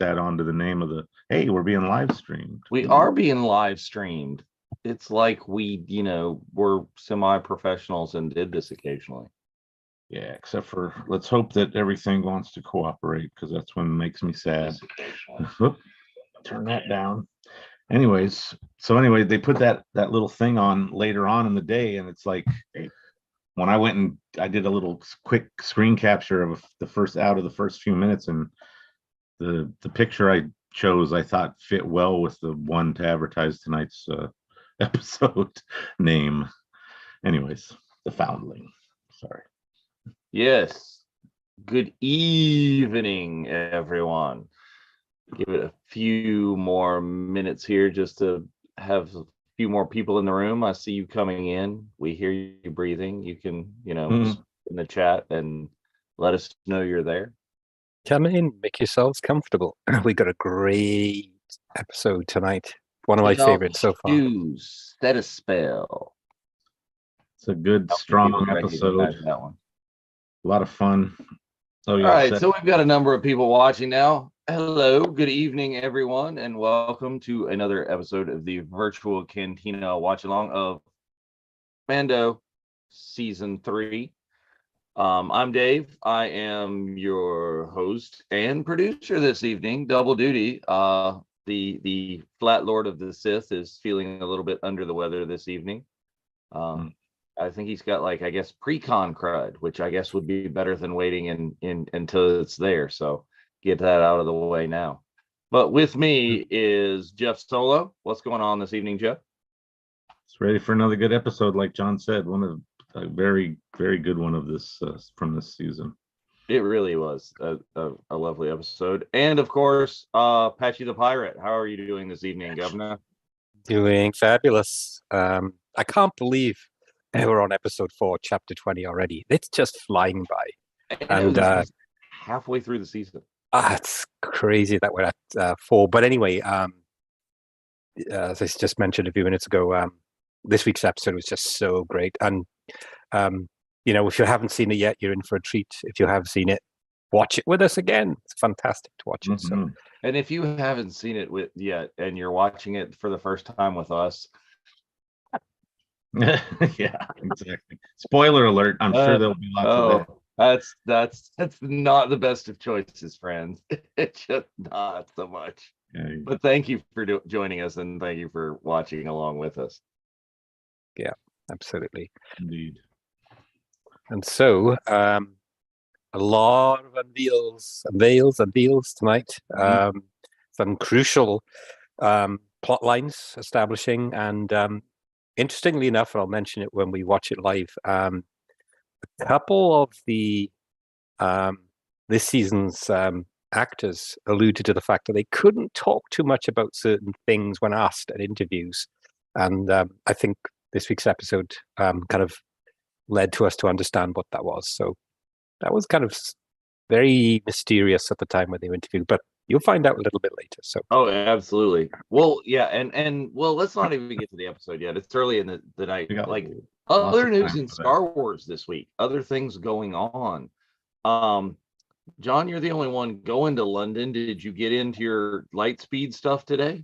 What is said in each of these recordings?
that onto the name of the. Hey, we're being live streamed. We are being live streamed. It's like we're semi-professionals and did this occasionally. Yeah, except for let's hope that everything wants to cooperate, because that's when it makes me sad. Turn that down. Anyways, they put that little thing on later on in the day, and it's like when I went and I did a little quick screen capture of the first few minutes, and the picture I chose I thought fit well with the one to advertise tonight's episode name. Anyways, the Foundling. Sorry. Yes. Good evening, everyone. Give it a few more minutes here just to have a few more people in the room. I see you coming in. We hear you breathing. You can, in the chat and let us know you're there. Come in, make yourselves comfortable. We got a great episode tonight. One of my favorites so far. That is spell. It's a good, strong episode. That one. A lot of fun. All right, so we've got a number of people watching now. Hello, good evening, everyone, and welcome to another episode of the virtual Cantina watch along of Mando Season 3. I'm Dave. I am your host and producer this evening, double duty. The Flat Lord of the Sith is feeling a little bit under the weather this evening. I think he's got pre-con crud, which I guess would be better than waiting in until it's there. So get that out of the way now. But with me is Jeff Solo. What's going on this evening, Jeff? It's ready for another good episode, like John said. One of a very, very good one of this from this season. It really was a lovely episode. And of course, Patchy the Pirate. How are you doing this evening, Governor? Doing fabulous. I can't believe we're on episode 4, chapter 20 already. It's just flying by. And halfway through the season. It's crazy that we're at 4. But anyway, as I just mentioned a few minutes ago, this week's episode was just so great. And, if you haven't seen it yet, you're in for a treat. If you have seen it, watch it with us again. It's fantastic to watch it. So. And if you haven't seen it yet and you're watching it for the first time with us, yeah, exactly. Spoiler alert. I'm sure there'll be lots of that. That's not the best of choices, friends. It's just not so much. Yeah. But thank you for joining us, and thank you for watching along with us. Yeah, absolutely. Indeed. And so, a lot of unveils tonight. Some crucial plot lines establishing, and interestingly enough, and I'll mention it when we watch it live, a couple of the this season's actors alluded to the fact that they couldn't talk too much about certain things when asked at interviews. And I think this week's episode kind of led to us to understand what that was. So that was kind of very mysterious at the time when they were interviewed, but you'll find out a little bit later. So absolutely. Well, yeah, and let's not even get to the episode yet. It's early in the night. Like other news in Star Wars this week, other things going on. John, you're the only one going to London. Did you get into your light speed stuff today?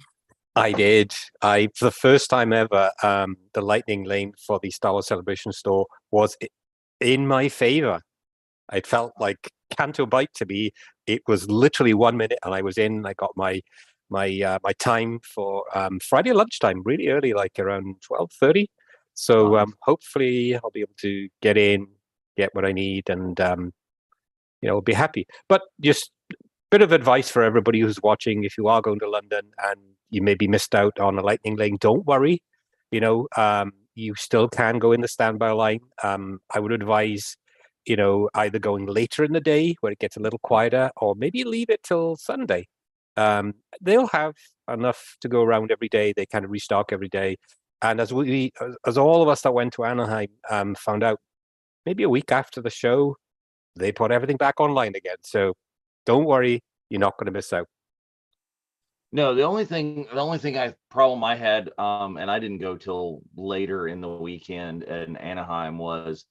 I did. For the first time ever, the lightning lane for the Star Wars Celebration store was in my favor. It felt like Canto Bight to me. It was literally 1 minute, and I was in. I got my time for Friday lunchtime, really early, like around 12:30. So hopefully, I'll be able to get in, get what I need, and I'll be happy. But just a bit of advice for everybody who's watching: if you are going to London and you maybe missed out on a lightning lane, don't worry. You still can go in the standby line. I would advise, either going later in the day where it gets a little quieter, or maybe leave it till Sunday. They'll have enough to go around every day. They kind of restock every day. And as all of us that went to Anaheim found out, maybe a week after the show, they put everything back online again. So don't worry, you're not going to miss out. No, the only problem I had, and I didn't go till later in the weekend in Anaheim, was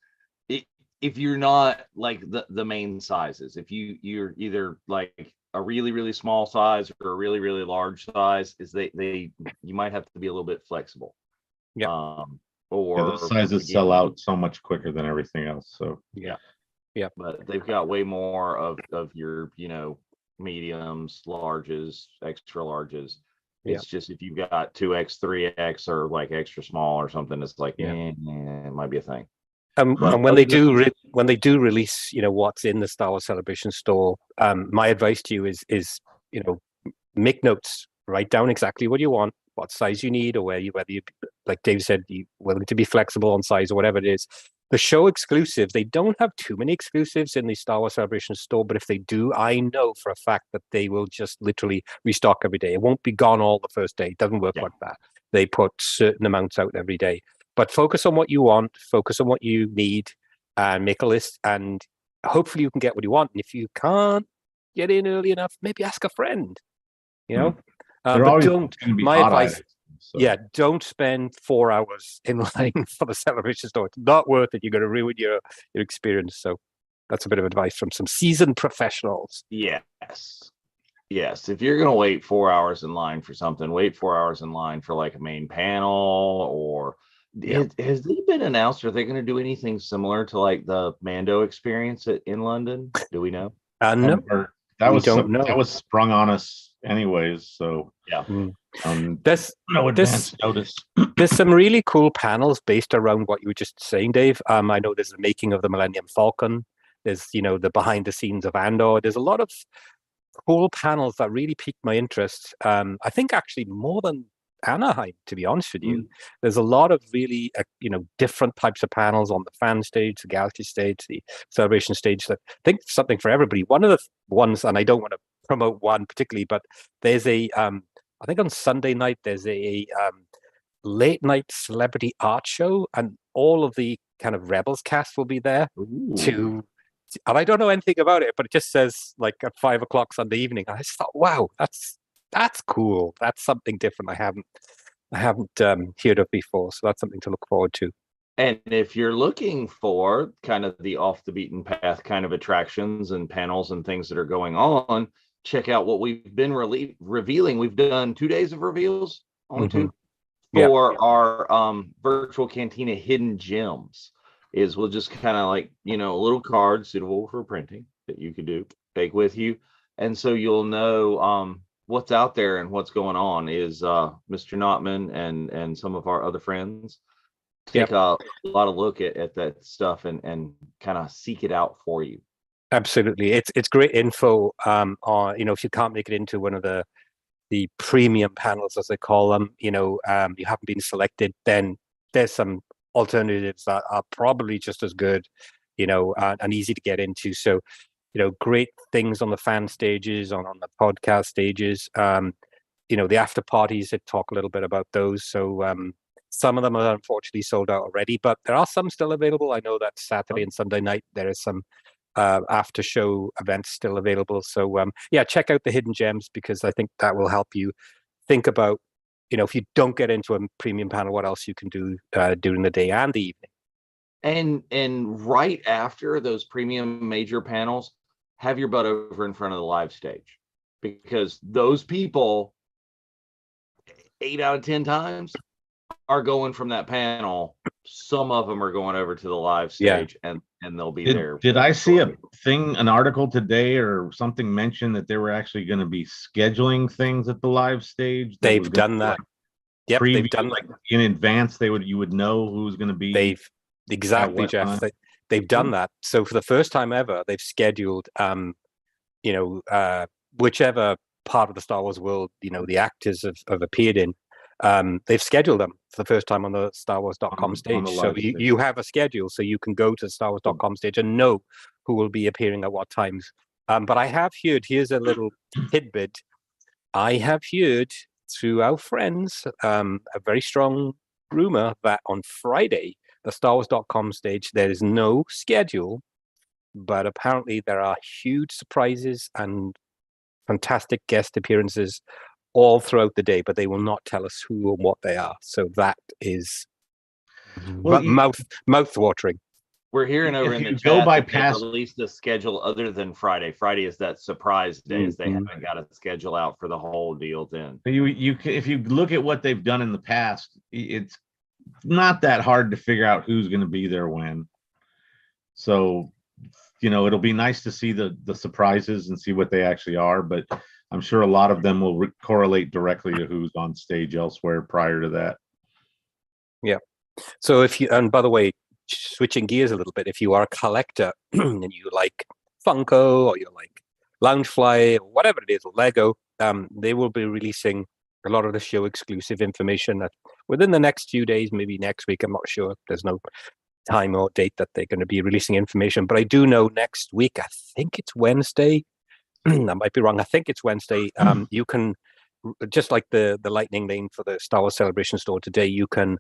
if you're not like the main sizes, if you're either like a really, really small size or a really, really large size, is you might have to be a little bit flexible. Yeah. Or those sizes again, sell out so much quicker than everything else. So yeah. Yeah. But they've got way more of your, mediums, larges, extra larges. It's just if you've got 2X, 3X, or like extra small or something, it's like, it might be a thing. And when they do when they do release, what's in the Star Wars Celebration store, my advice to you is make notes, write down exactly what you want, what size you need, or whether you, like Dave said, you willing to be flexible on size or whatever it is. The show exclusives, they don't have too many exclusives in the Star Wars Celebration store, but if they do, I know for a fact that they will just literally restock every day. It won't be gone all the first day. It doesn't work like that. They put certain amounts out every day. But focus on what you want, focus on what you need, and make a list, and hopefully you can get what you want. And if you can't get in early enough, maybe ask a friend, They're but always don't, going to be my hot advice, items, so. don't spend 4 hours in line for the Celebration store. It's not worth it. You're going to ruin your experience. So that's a bit of advice from some seasoned professionals. Yes. If you're going to wait 4 hours in line for something, wait 4 hours in line for like a main panel, or has it been announced? Are they going to do anything similar to like the Mando experience in London? Do we know? No, that was sprung on us anyways. So yeah, there's no advance notice. There's some really cool panels based around what you were just saying, Dave. I know there's the making of the Millennium Falcon. There's the behind the scenes of Andor. There's a lot of cool panels that really piqued my interest. I think actually more than Anaheim, to be honest with you. There's a lot of really different types of panels on the fan stage, the Galaxy stage, the Celebration stage, that I think something for everybody. One of the ones, and I don't want to promote one particularly, but there's a I think on Sunday night there's a late night celebrity art show, and all of the kind of Rebels cast will be there and I don't know anything about it, but it just says like at 5 o'clock Sunday evening. I just thought, wow, that's cool. That's something different. I haven't heard of before, so that's something to look forward to. And if you're looking for kind of the off the beaten path kind of attractions and panels and things that are going on, check out what we've been revealing. We've done 2 days of reveals, only two, for our virtual Cantina hidden gems. We'll just kind of like, a little card suitable for printing that you could take with you. And so you'll know what's out there and what's going on. Is Mr. Notman and some of our other friends take a lot of look at that stuff and kind of seek it out for you. Absolutely. It's great info on, if you can't make it into one of the premium panels, as they call them, you haven't been selected, then there's some alternatives that are probably just as good, and easy to get into. So, great things on the fan stages, on the podcast stages, the after parties, that talk a little bit about those. So some of them are unfortunately sold out already, but there are some still available. I know that Saturday and Sunday night, there is some after show events still available. So check out the hidden gems, because I think that will help you think about, if you don't get into a premium panel, what else you can do during the day and the evening. And right after those premium major panels, have your butt over in front of the live stage, because those people 8 out of 10 times are going from that panel. Some of them are going over to the live stage, and they'll be there. Did I see an article today or something mention that they were actually going to be scheduling things at the live stage? They've done that. They've done like in advance. You would know who's going to be. Exactly, Jeff. They've done that. So for the first time ever, they've scheduled, whichever part of the Star Wars world, the actors have appeared in. They've scheduled them for the first time on the StarWars.com stage. So you have a schedule, so you can go to the StarWars.com stage and know who will be appearing at what times. But I have heard, here's a little tidbit. I have heard through our friends a very strong rumor that on Friday, the StarWars.com stage, there is no schedule, but apparently there are huge surprises and fantastic guest appearances all throughout the day, but they will not tell us who and what they are. So that is mouth watering. We're hearing over in the chat go by that they past, released a schedule other than Friday. Friday is that surprise day, as they haven't got a schedule out for the whole deal. Then if you look at what they've done in the past, it's not that hard to figure out who's going to be there when. So, it'll be nice to see the surprises and see what they actually are, but I'm sure a lot of them will correlate directly to who's on stage elsewhere prior to that. Yeah. So and by the way, switching gears a little bit, if you are a collector and you like Funko or you like Loungefly or whatever it is, or Lego, they will be releasing a lot of the show exclusive information within the next few days, maybe next week. I'm not sure. There's no time or date that they're going to be releasing information, but I do know next week, I think it's Wednesday. I might be wrong. I think it's Wednesday. You can, just like the Lightning Lane for the Star Wars Celebration store today, you can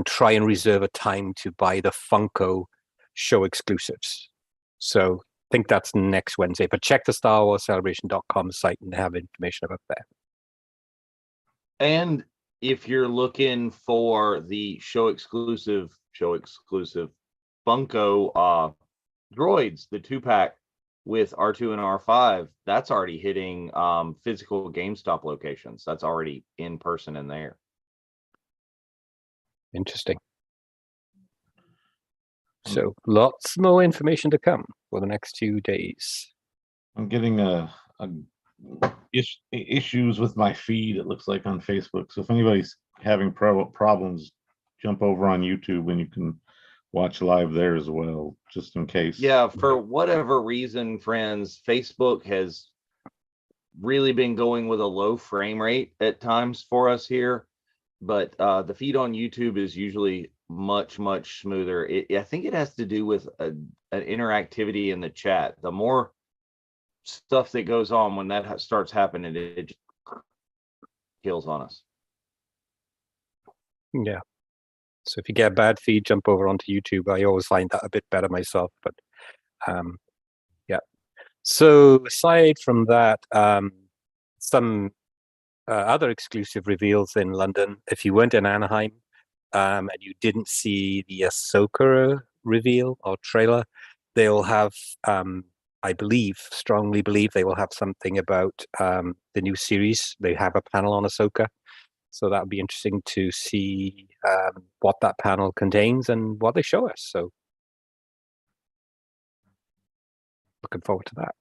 try and reserve a time to buy the Funko show exclusives. So I think that's next Wednesday, but check the StarWarsCelebration.com site and they have information about that. And if you're looking for the show exclusive Funko droids, the 2-pack with R2 and R5, that's already hitting physical GameStop locations. That's already in person in there. Interesting. So lots more information to come for the next 2 days. I'm getting issues with my feed, it looks like, on Facebook. So if anybody's having problems, jump over on YouTube and you can watch live there as well, just in case. Yeah, for whatever reason, friends, Facebook has really been going with a low frame rate at times for us here, but the feed on YouTube is usually much smoother. I think it has to do with an interactivity in the chat. The more stuff that goes on when that starts happening, it just kills on us. Yeah. So if you get a bad feed, jump over onto YouTube. I always find that a bit better myself, but yeah. So aside from that, some other exclusive reveals in London. If you weren't in Anaheim and you didn't see the Ahsoka reveal or trailer, they'll have, I strongly believe they will have something about the new series. They have a panel on Ahsoka. So that would be interesting to see what that panel contains and what they show us. So looking forward to that.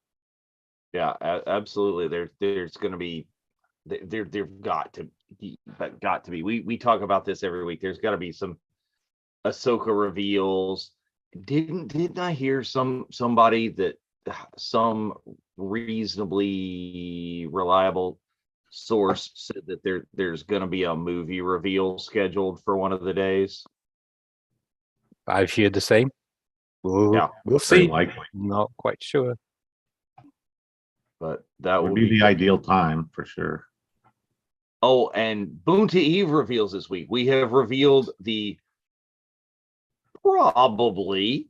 Yeah, absolutely. There's going to be, there've got to be. We talk about this every week. There's got to be some Ahsoka reveals. Didn't I hear somebody that some reasonably reliable source said that there's going to be a movie reveal scheduled for one of the days? I've heard the same. We'll see. Likely. Not quite sure. But that would be the ideal time for sure. Oh, and Boonta Eve reveals this week. We have revealed the probably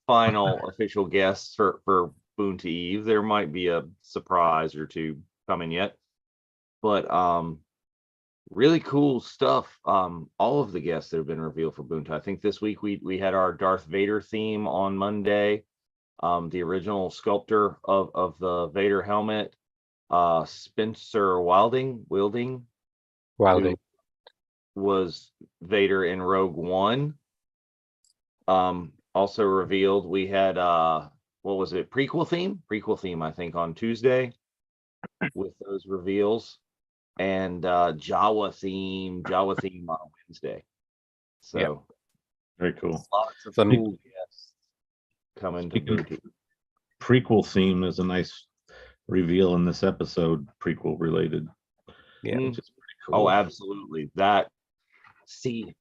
final official guests for Boonta Eve. There might be a surprise or two coming yet, but really cool stuff. All of the guests that have been revealed for Boonta. I think this week we had our Darth Vader theme on Monday. The original sculptor of the Vader helmet, Spencer Wilding was Vader in Rogue One. Also revealed, we had what was it, prequel theme I think on Tuesday with those reveals, and Jawa theme on Wednesday. So yep. Very cool. Lots of cool guests coming to Boonta. Prequel theme is a nice reveal in this episode, prequel related. Yeah, which is pretty cool. Oh, absolutely. That, see,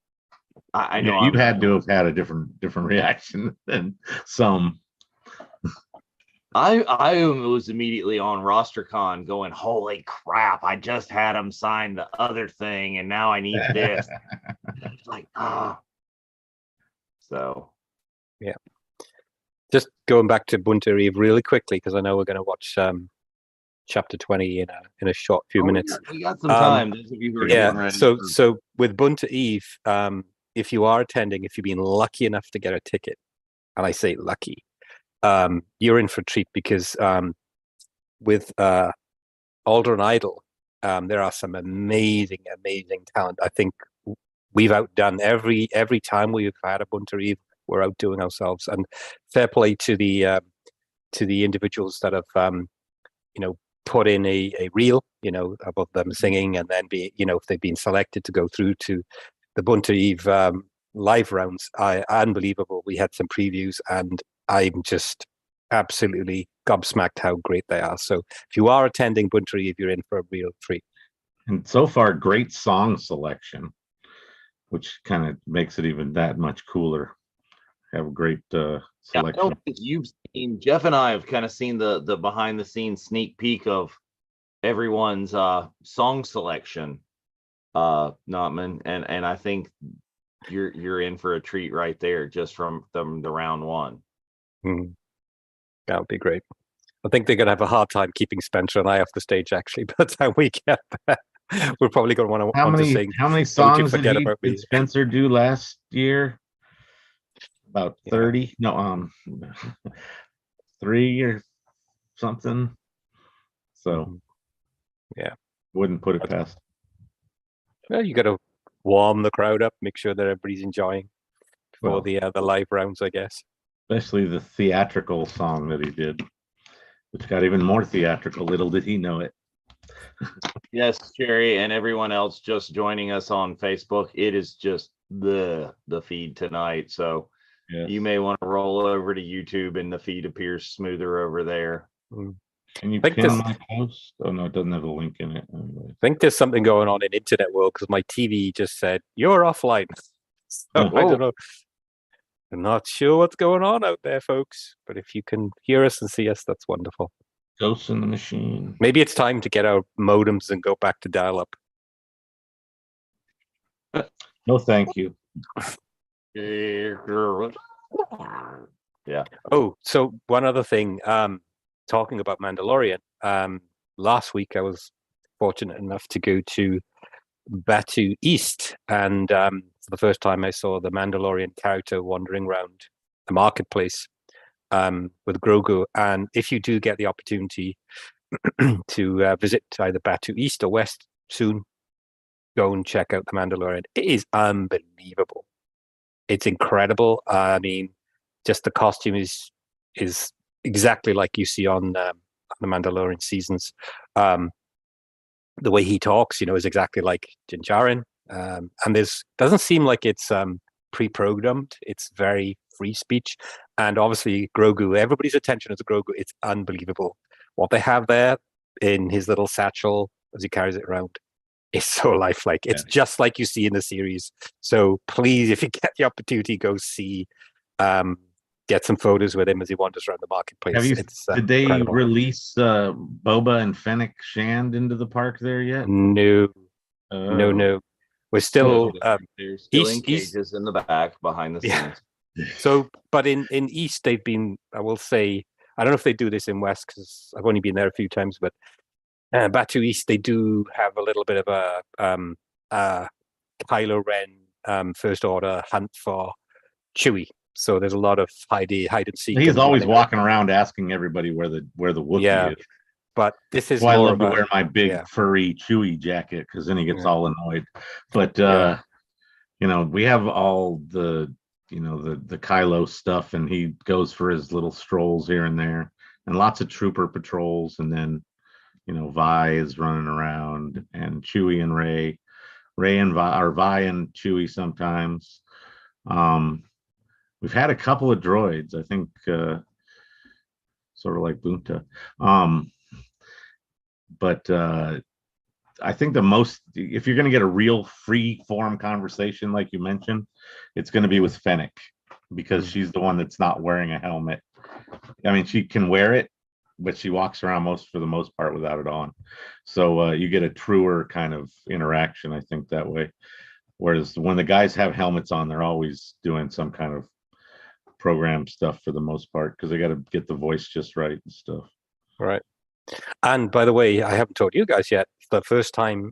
I know you had to have had a different reaction than some. I was immediately on RosterCon going, holy crap, I just had him sign the other thing and now I need this. It's like, So yeah. Just going back to Boonta Eve really quickly, because I know we're going to watch chapter 20 in a short few minutes. We got some time. Those of you who are getting ready. So with Boonta Eve, if you are attending, if you've been lucky enough to get a ticket, and I say lucky, you're in for a treat because with Aldrin Idol, there are some amazing talent. I think we've outdone every time we've had a Bunter Eve, we're outdoing ourselves. And fair play to the individuals that have put in a reel, about them singing, and then if they've been selected to go through to the Bunter Eve live rounds. Unbelievable. We had some previews, and I'm just absolutely gobsmacked how great they are. So if you are attending Bunter Eve, you're in for a real treat. And so far, great song selection, which kind of makes it even that much cooler. Have a great selection. I don't think you've seen, Jeff and I have kind of seen the behind the scenes sneak peek of everyone's song selection, Notman, and I think you're in for a treat right there just from the round one. That would be great. I think they're going to have a hard time keeping Spencer and I off the stage, actually, by the time we get there. We're probably going to want to sing. How many songs did Spencer do last year? About 30? No, 3 or something. So, wouldn't put it past. Well, you got to warm the crowd up, make sure that everybody's enjoying before the live rounds, I guess. Especially the theatrical song that he did, which got even more theatrical. Little did he know it. Yes, Jerry, and everyone else just joining us on Facebook. It is just the feed tonight, so you may want to roll over to YouTube, and the feed appears smoother over there. Can you pin my post? Oh no, it doesn't have a link in it. I think there's something going on in internet world because my TV just said you're offline. So I don't know. I'm not sure what's going on out there, folks. But if you can hear us and see us, that's wonderful. Ghosts in the machine. Maybe it's time to get our modems and go back to dial-up. No, thank you. Yeah. Oh, so one other thing. Talking about Mandalorian. Last week I was fortunate enough to go to Batu East, and for the first time I saw the Mandalorian character wandering around the marketplace with Grogu. And if you do get the opportunity to visit either Batu East or West soon, go and check out the Mandalorian. It is unbelievable. It's incredible. I mean, just the costume is exactly like you see on the Mandalorian seasons. The way he talks, is exactly like Din Djarin. And doesn't seem like it's pre-programmed. It's very free speech. And obviously Grogu, everybody's attention is to Grogu. It's unbelievable. What they have there in his little satchel as he carries it around is so lifelike. It's just like you see in the series. So please, if you get the opportunity, go see, get some photos with him as he wanders around the marketplace. Did they release Boba and Fennec Shand into the park there yet? No. We're still they're still in cages in the back behind the scenes. So, but in East, they've been, I will say, I don't know if they do this in West because I've only been there a few times, but Batu East, they do have a little bit of a Kylo Ren First Order hunt for Chewie. So there's a lot of hide and seek. He's always walking around asking everybody where the Wookiee is. But this is why I love to wear my big furry Chewie jacket because then he gets all annoyed. But we have all the the Kylo stuff, and he goes for his little strolls here and there, and lots of trooper patrols, and then Vi is running around, and Chewie and Rey and Vi, or Vi and Chewie sometimes. We've had a couple of droids, I think, sort of like Bunta. But I think if you're going to get a real free form conversation, like you mentioned, it's going to be with Fennec, because she's the one that's not wearing a helmet. I mean, she can wear it, but she walks around for the most part without it on. So you get a truer kind of interaction, I think, that way. Whereas when the guys have helmets on, they're always doing some kind of program stuff for the most part, because they got to get the voice just right and stuff. Right. And by the way, I haven't told you guys yet. The first time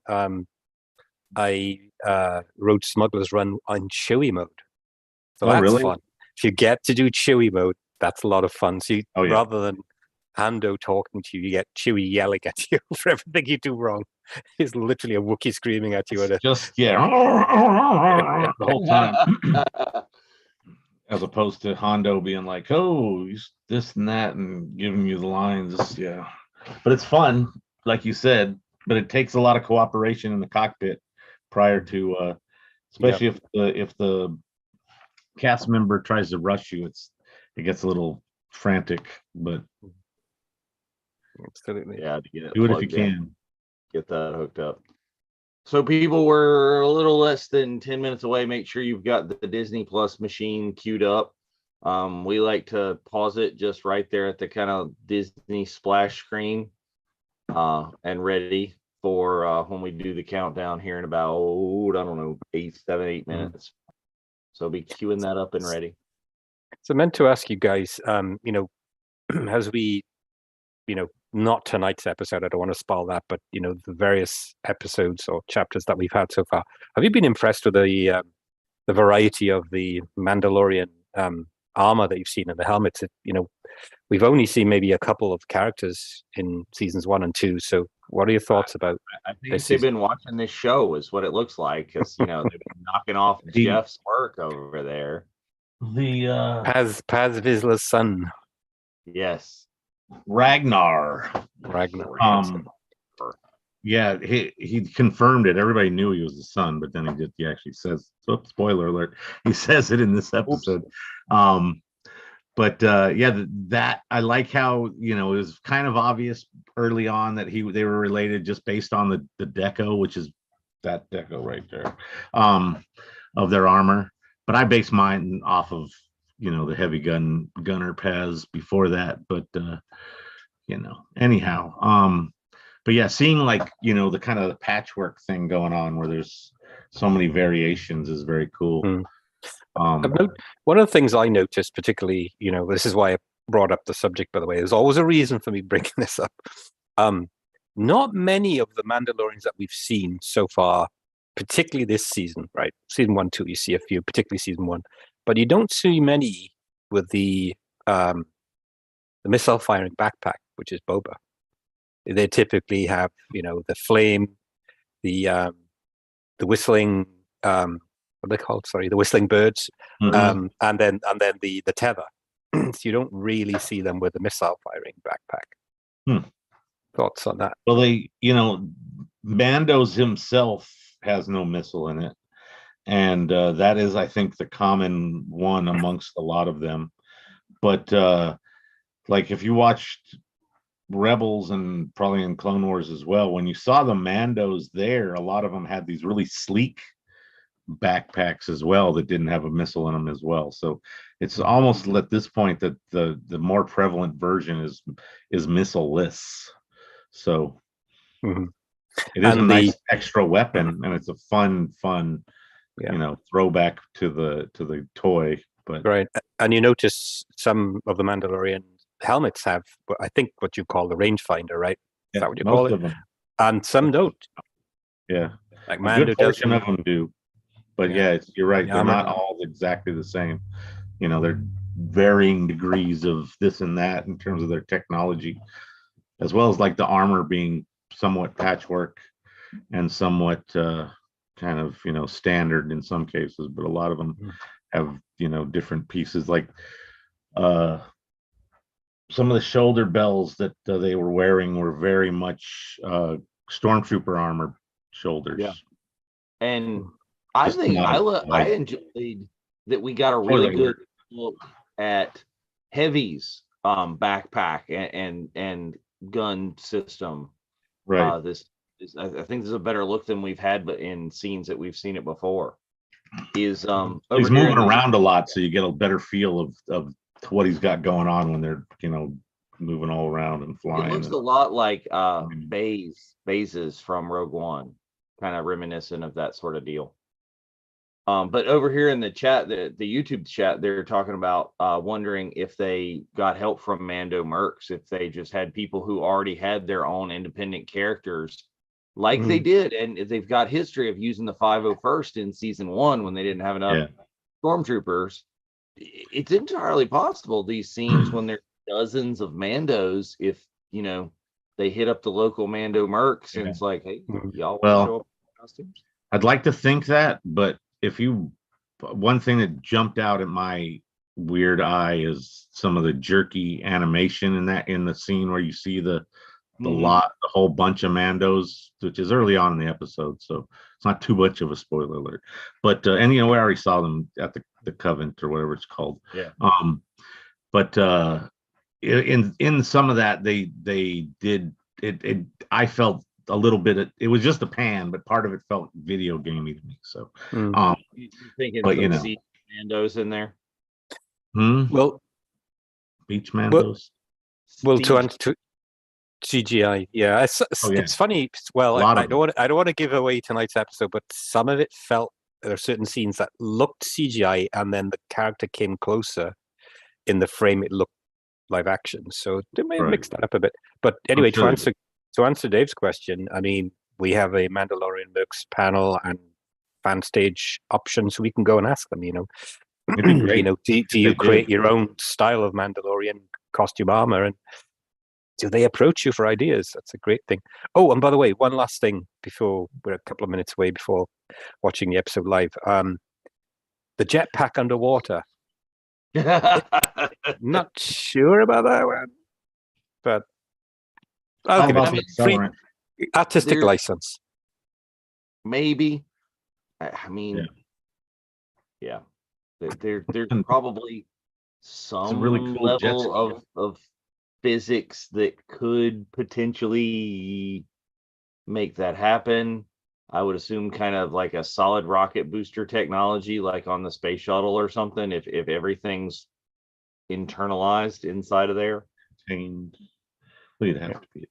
I Road Smugglers run on Chewie mode. So Oh, that's really? fun. If you get to do Chewie mode, that's a lot of fun. So rather than Hando talking to you, you get Chewie yelling at you for everything you do wrong. He's literally a Wookiee screaming at you. The whole time. As opposed to Hondo being like, oh, this and that, and giving you the lines. Yeah. But it's fun, like you said, but it takes a lot of cooperation in the cockpit prior to, especially if the cast member tries to rush you, it gets a little frantic, but absolutely. Yeah, to get it do it if you plugged in, can. get that hooked up. So people were a little less than 10 minutes away. Make sure you've got the Disney Plus machine queued up. We like to pause it just right there at the kind of Disney splash screen, and ready for when we do the countdown here in about, I don't know, 8 minutes. So be queuing that up and ready. So I meant to ask you guys, as we, not tonight's episode, I don't want to spoil that, but the various episodes or chapters that we've had so far, have you been impressed with the variety of the Mandalorian armor that you've seen in the helmets? We've only seen maybe a couple of characters in seasons 1 and 2. So what are your thoughts about I think they've been watching this show is what it looks like, because they've been knocking off Jeff's work over there. The Paz Vizsla's son. Yes. Ragnar. Yeah, he confirmed it. Everybody knew he was the son, but then he actually says, spoiler alert, he says it in this episode. But that I like how it was kind of obvious early on that they were related just based on the deco, which is that deco right there, of their armor. But I base mine off of the heavy gunner Pez before that. But anyhow, but yeah, seeing the kind of the patchwork thing going on where there's so many variations is very cool. One of the things I noticed, particularly, this is why I brought up the subject, by the way, there's always a reason for me bringing this up. Not many of the Mandalorians that we've seen so far, particularly this season, right? Season 1, 2, you see a few, particularly season 1, but you don't see many with the missile firing backpack, which is Boba. They typically have, the flame, the whistling, what are they called? Sorry, the whistling birds, and then the tether. So you don't really see them with the missile firing backpack. Thoughts on that? Well, Mando's himself has no missile in it, and that is, I think, the common one amongst a lot of them. But if you watched Rebels and probably in Clone Wars as well, when you saw the Mandos there, a lot of them had these really sleek backpacks as well that didn't have a missile in them as well. So it's almost at this point that the more prevalent version is missile-less. So it is a nice extra weapon, and it's a fun throwback to the toy. But right, and you notice some of the Mandalorian helmets have, I think, what you call the rangefinder, right? Is that what you call it? Most of them. And some don't. Yeah, like Mando, a good portion of them do. But you're right. They're not all exactly the same. They're varying degrees of this and that in terms of their technology, as well as the armor being somewhat patchwork and somewhat kind of standard in some cases. But a lot of them have different pieces, like some of the shoulder bells that they were wearing were very much stormtrooper armor shoulders. Yeah, and I enjoyed that we got a really good look at Heavy's backpack and gun system. Right. I think this is a better look than we've had, but in scenes that we've seen it before. He's moving around a lot, so you get a better feel of what he's got going on when they're moving all around and flying. It looks a lot like Baze's from Rogue One, kind of reminiscent of that sort of deal. But over here in the chat, the YouTube chat, they're talking about wondering if they got help from Mando Mercs, if they just had people who already had their own independent characters like they did, and they've got history of using the 501st in season 1 when they didn't have enough stormtroopers. It's entirely possible these scenes when there's dozens of Mandos, if they hit up the local Mando mercs and it's like, hey, y'all want to show up in costumes? I'd like to think that, but one thing that jumped out at my weird eye is some of the jerky animation in the scene where you see the whole bunch of Mandos, which is early on in the episode, so it's not too much of a spoiler alert. But and we already saw them at the Covenant or whatever it's called. Yeah. But in some of that they did it. I felt a little bit. It was just a pan, but part of it felt video gamey to me. So, you thinking some sea Mandos in there? Well, beach Mandos. Well, to answer to CGI, yeah, it's funny. Well, I don't want to give away tonight's episode, but some of it felt there are certain scenes that looked CGI, and then the character came closer in the frame. It looked live action, so they may mix that up a bit. But anyway, to answer Dave's question, I mean, we have a Mandalorian Mercs panel and fan stage option, so we can go and ask them. Do you create your own style of Mandalorian costume armor, and do they approach you for ideas? That's a great thing. Oh, and by the way, one last thing before we're a couple of minutes away before watching the episode live. The jetpack underwater. Not sure about that one, but I'll give it free artistic license. Maybe. I mean, yeah. There's probably some really cool level of physics that could potentially make that happen. I would assume kind of like a solid rocket booster technology, like on the space shuttle or something, if everything's internalized inside of there. We'd have to be.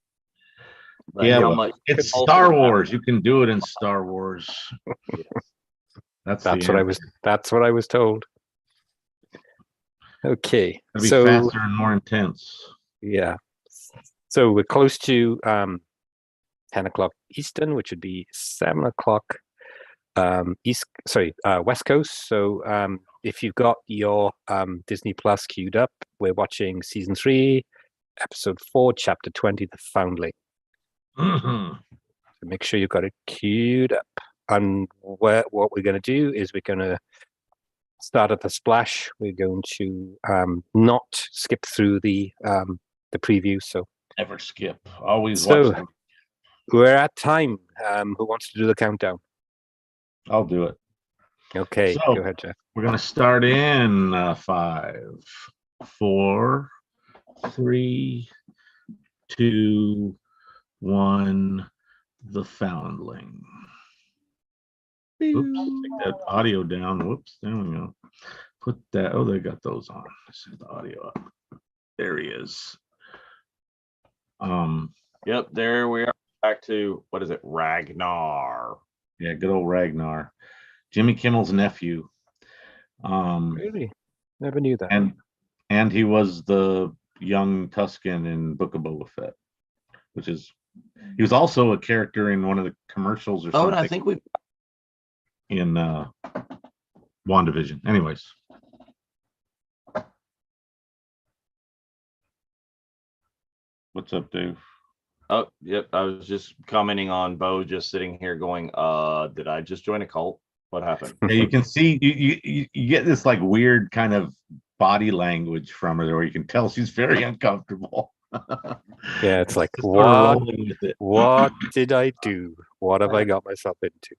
But it's Star Wars. You can do it in Star Wars. That's what I was told. Okay, it'll be faster and more intense. Yeah. So we're close to 10 o'clock Eastern, which would be 7 o'clock West Coast. So if you've got your Disney Plus queued up, we're watching season 3, episode 4, chapter 20, The Foundling. So make sure you've got it queued up. And what we're going to do is we're going to start at the splash. We're going to not skip through the preview. So never skip. Always watch them. We're at time. Who wants to do the countdown? I'll do it. Okay, so, go ahead, Jeff. We're going to start in 5, 4, 3, 2, 1. The Foundling. Oops, take that audio down. Whoops, there we go. Put that. Oh, they got those on. Let's set the audio up. There he is. Yep, there we are. Back to what is it? Ragnar. Yeah, good old Ragnar. Jimmy Kimmel's nephew. Really? Never knew that. And he was the young Tusken in Book of Boba Fett, which is he was also a character in one of the commercials or something. Oh, and I think we in WandaVision. Anyways. What's up, Dave? Oh, yep. I was just commenting on Bo just sitting here going, did I just join a cult? What happened? Yeah, you can see you get this like weird kind of body language from her where you can tell she's very uncomfortable. Yeah, it's like what did I do? What have I got myself into?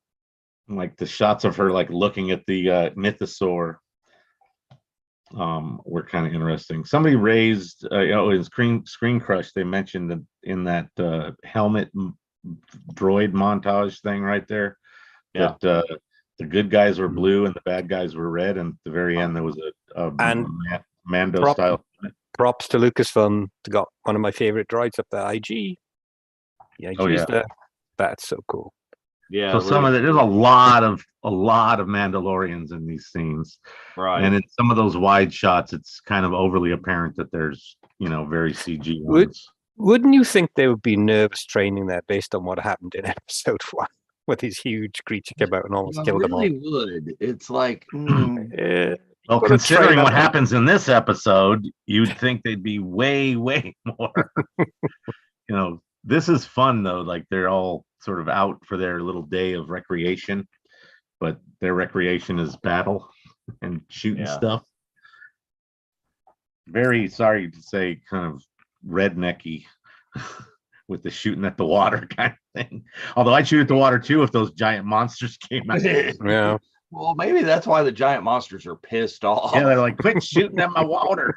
Like the shots of her like looking at the mythosaur were kind of interesting. Somebody raised in Screen Crush, they mentioned that in that helmet droid montage thing right there, that the good guys were blue and the bad guys were red, and at the very end there was a Mando style. Props to Lucasfilm. Got one of my favorite droids up there, IG. Yeah, that's so cool. Yeah. So some of it, there's a lot of Mandalorians in these scenes, right? And in some of those wide shots, it's kind of overly apparent that there's very CG ones. Wouldn't you think there would be nervous training there based on what happened in episode 1, with these huge creature came out and almost I killed them all? really would. It's like, Well, gotta considering train what up. happens in this episode, you'd think they'd be way, way more. This is fun though. Like they're all sort of out for their little day of recreation, but their recreation is battle and shooting stuff. Very sorry to say, kind of rednecky with the shooting at the water kind of thing. Although I'd shoot at the water too if those giant monsters came out. Yeah. Well, maybe that's why the giant monsters are pissed off. Yeah, they're like, quit shooting at my water.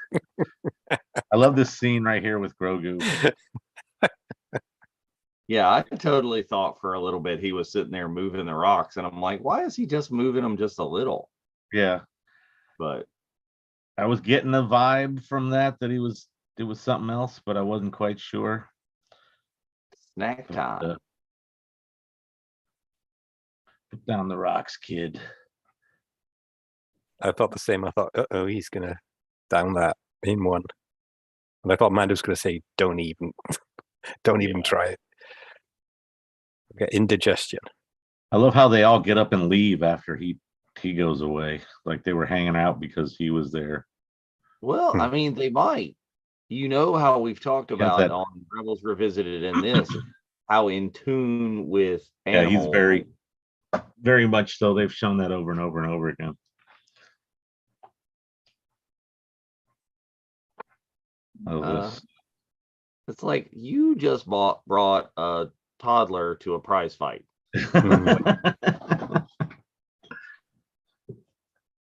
I love this scene right here with Grogu. Yeah, I totally thought for a little bit he was sitting there moving the rocks, and I'm like, why is he just moving them just a little? Yeah. But I was getting a vibe from that it was something else, but I wasn't quite sure. Snack time. Put down the rocks, kid. I thought the same. I thought, he's gonna down that in one. And I thought Mando's gonna say, don't even try it. Get indigestion. I love how they all get up and leave after he goes away. Like they were hanging out because he was there. Well, I mean, they might. You know how we've talked about on Rebels Revisited in this, how in tune with animals. Yeah, he's very, very much so. They've shown that over and over and over again. It's like you just brought a toddler to a prize fight.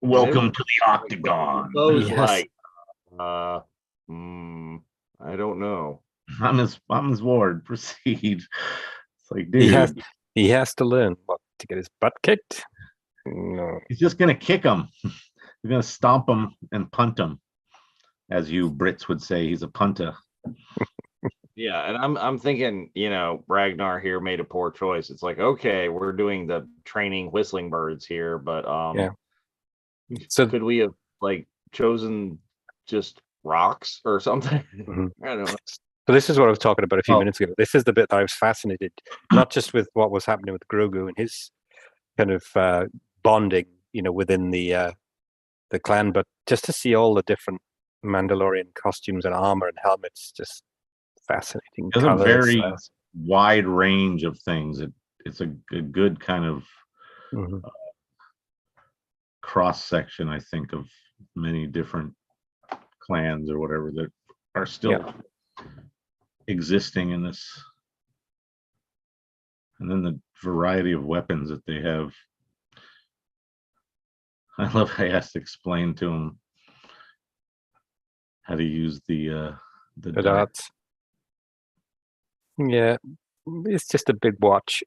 Welcome to the octagon. Yes. Like, I don't know. I'm his ward. Proceed. It's like, dude, he has to learn what to get his butt kicked. No, he's just gonna kick him. He's gonna stomp him and punt him, as you Brits would say. He's a punter. Yeah, and I'm thinking, Ragnar here made a poor choice. It's like, okay, we're doing the training whistling birds here, but yeah. So could we have chosen just rocks or something? Mm-hmm. I don't know. So this is what I was talking about a few minutes ago. This is the bit that I was fascinated, not just with what was happening with Grogu and his kind of bonding, within the clan, but just to see all the different Mandalorian costumes and armor and helmets. Just fascinating. There's a very wide range of things. It's a good kind of cross section, I think, of many different clans or whatever that are still existing in this. And then the variety of weapons that they have. I love how he has to explain to him how to use the darts. Yeah, it's just a big watch.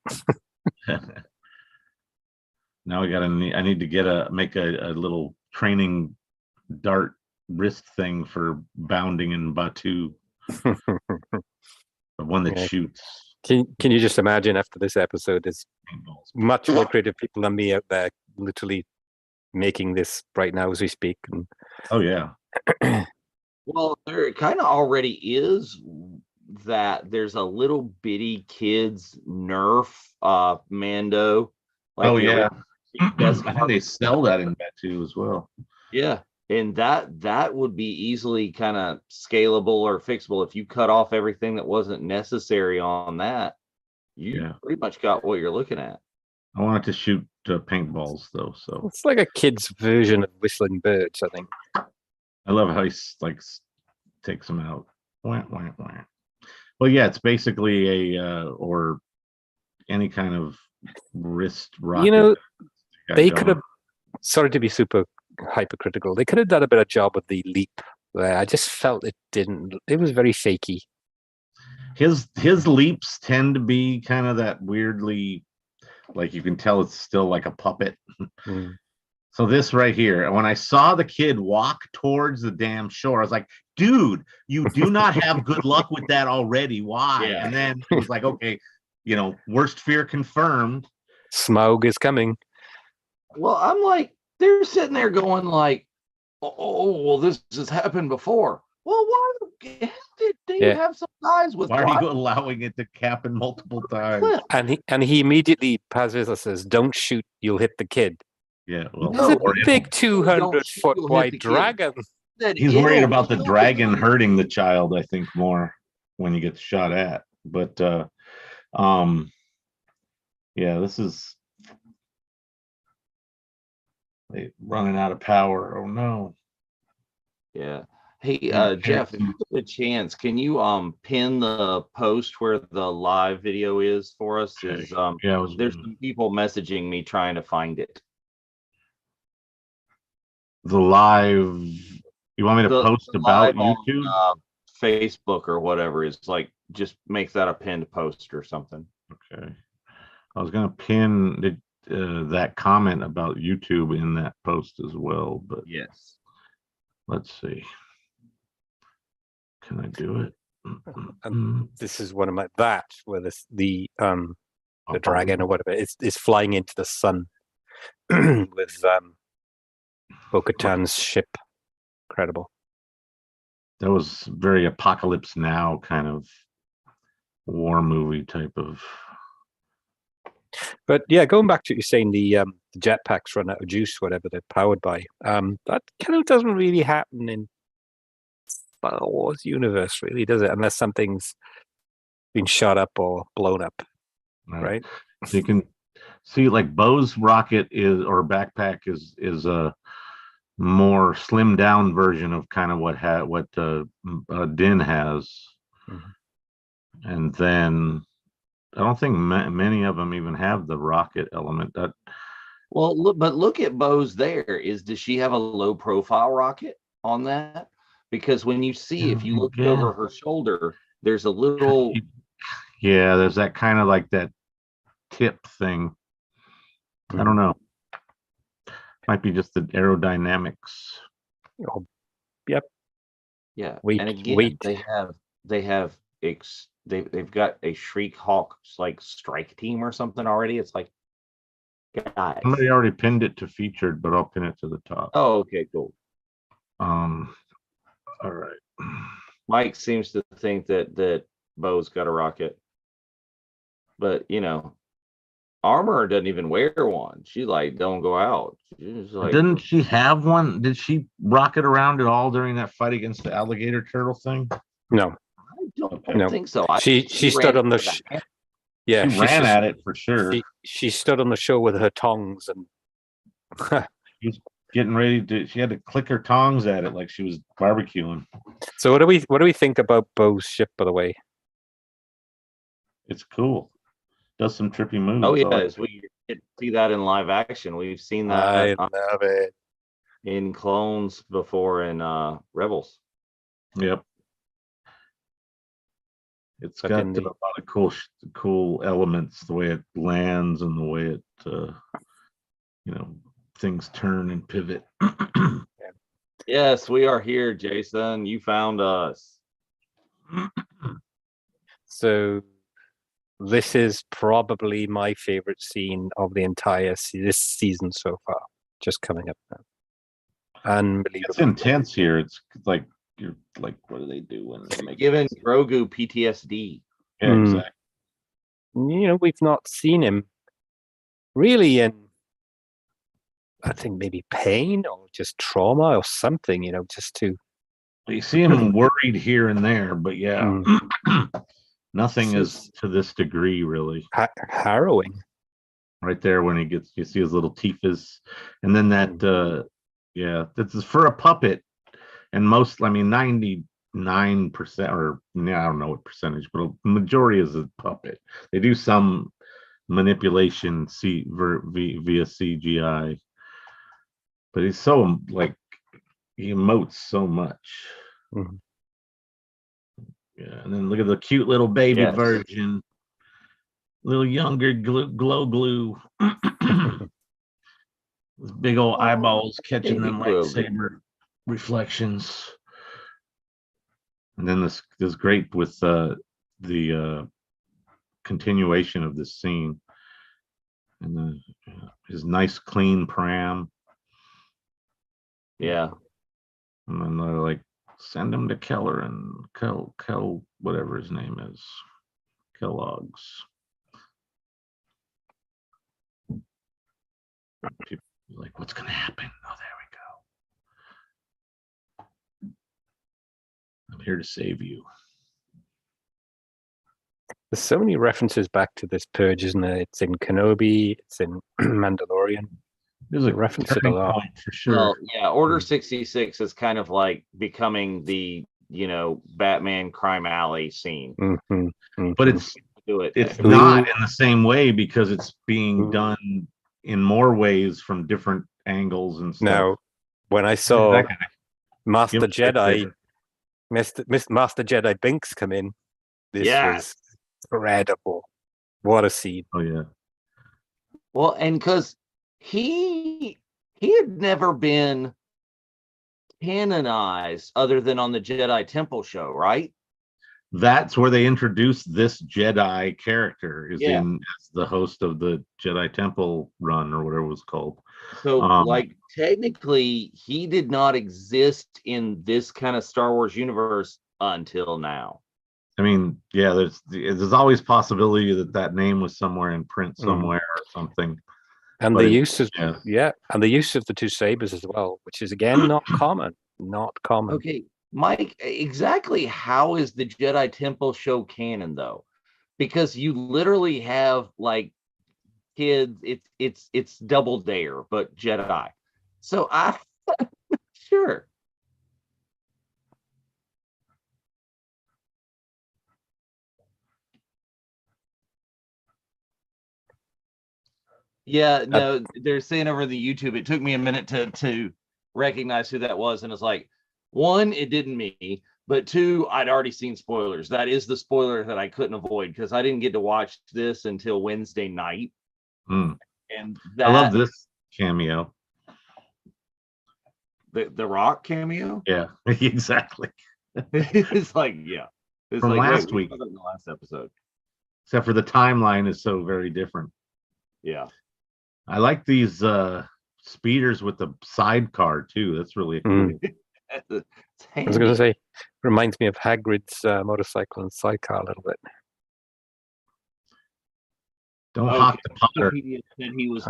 Now I need to make a little training dart wrist thing for bounding in Batu. The one that shoots. Can you just imagine after this episode, there's much more creative people than me out there literally making this right now as we speak. And oh yeah. Well, there kind of already is that there's a little bitty kids Nerf Mando. Oh yeah. I think they sell that in Batu as well. Yeah. And that would be easily kind of scalable or fixable. If you cut off everything that wasn't necessary on that, you pretty much got what you're looking at. I wanted to shoot paintballs though, so it's like a kid's version of Whistling Birds, I think. I love how he takes them out. Wah, wah, wah. Well, yeah, it's basically or any kind of wrist rocket. They could have. Sorry to be super hypercritical. They could have done a better job with the leap there. I just felt it didn't. It was very shaky. His leaps tend to be kind of that weirdly, like you can tell it's still like a puppet. So this right here, when I saw the kid walk towards the damn shore, I was like, dude, you do not have good luck with that already. Why? Yeah. And then it was like, okay, worst fear confirmed. Smaug is coming. Well, I'm like, they're sitting there going like, oh, well, this has happened before. Well, why the hell They have some guys with. Why are you allowing it to happen multiple times? And he immediately Pazvizla says, "Don't shoot, you'll hit the kid." Yeah, well, There's a big 200-foot wide dragon. He's worried about the dragon hurting the child, I think, more when he gets shot at. But yeah, this is running out of power. Oh no. Yeah. Hey, Jeff, if you get a chance, can you pin the post where the live video is for us? Okay. There's some people messaging me trying to find it. The live, you want me to post about YouTube? On, Facebook or whatever is like, just make that a pinned post or something. Okay. I was gonna pin that comment about YouTube in that post as well, but yes. Let's see. Can I do it? And this is one of my where the dragon or whatever is flying into the sun with Bo-Katan's ship. Incredible. That was very Apocalypse Now kind of war movie type of. But yeah, going back to what you're saying, the jetpacks run out of juice, whatever they're powered by. That kind of doesn't really happen in Star Wars universe, really, does it? Unless something's been shot up or blown up, right? So you can see, like, Bo's rocket or backpack is a more slimmed down version of kind of what Din has, and then I don't think many of them even have the rocket element. Well, look at Bo's there. Does she have a low profile rocket on that? Because when you see, if you look over her shoulder, there's a little. Yeah, there's that kind of like that tip thing. I don't know. Might be just the aerodynamics. Oh, yep. Yeah. And again, they've got a Shriek Hawk like strike team or something already. It's like, guys. Somebody already pinned it to featured, but I'll pin it to the top. Oh, okay, cool. All right. Mike seems to think that Bo's got a rocket, but Armor doesn't even wear one. She like don't go out. Like, didn't she have one? Did she rocket around at all during that fight against the alligator turtle thing? No, I don't think so. She stood on the. She ran at it for sure. She stood on the show with her tongs and. She was getting ready to. She had to click her tongs at it like she was barbecuing. So what do we think about Bo's ship, by the way? It's cool. Does some trippy moves. Oh yes, we get see that in live action. We've seen that. I love it in clones before in Rebels. Yep. It's got a lot of cool elements. The way it lands and the way it, things turn and pivot. Yes, we are here, Jason. You found us. So. This is probably my favorite scene of the entire this season so far. Just coming up now. Unbelievable. It's intense here. It's like you're like, what do they do when they make giving Grogu PTSD? Yeah, exactly. We've not seen him really in, I think, maybe pain or just trauma or something. Just to. You see him worried here and there, but yeah. Nothing is to this degree, really. Harrowing. Right there when you see his little teeth and then that, that's for a puppet. And 99%, or I don't know what percentage, but a majority is a puppet. They do some manipulation via CGI, but he's so he emotes so much. Mm-hmm. Yeah, and then look at the cute little baby virgin, little younger glow glue. Those big old eyeballs catching them lightsaber reflections. And then this is great with the continuation of this scene, and his nice clean pram. Yeah, and then they're like Send him to Keller and Kel, whatever his name is. Kellogg's. People are like, what's going to happen? Oh, there we go. I'm here to save you. There's so many references back to this purge, isn't there? It's in Kenobi, it's in Mandalorian. There's a reference it a turning lot. point for sure. Well, yeah, Order 66 is kind of like becoming the, Batman crime alley scene. But it's It's not in the same way because it's being done in more ways from different angles and stuff. Now, when I saw Master Jedi Binks come in, this was incredible. What a scene. Oh yeah. Well, and because he had never been canonized other than on the Jedi Temple show, right? That's where they introduced this Jedi character as the host of the Jedi Temple run or whatever it was called. So technically he did not exist in this kind of Star Wars universe until now. I mean, yeah, there's always possibility that name was somewhere in print somewhere or something. And the use of and the use of the two sabers as well, which is again not common. Okay, Mike, exactly how is the Jedi Temple show canon though? Because you literally have like kids, it's Double Dare but Jedi. So I'm sure. Yeah, no, they're saying over the YouTube. It took me a minute to recognize who that was, and it's like, one, it didn't me, but two, I'd already seen spoilers. That is the spoiler that I couldn't avoid because I didn't get to watch this until Wednesday night. And I love this cameo. The Rock cameo. Yeah, exactly. It's like it's from like, last week, in the last episode. Except for the timeline is so very different. Yeah. I like these speeders with the sidecar too. That's really cool. I was going to say, reminds me of Hagrid's motorcycle and sidecar a little bit. Don't hawk the Potter. Said he was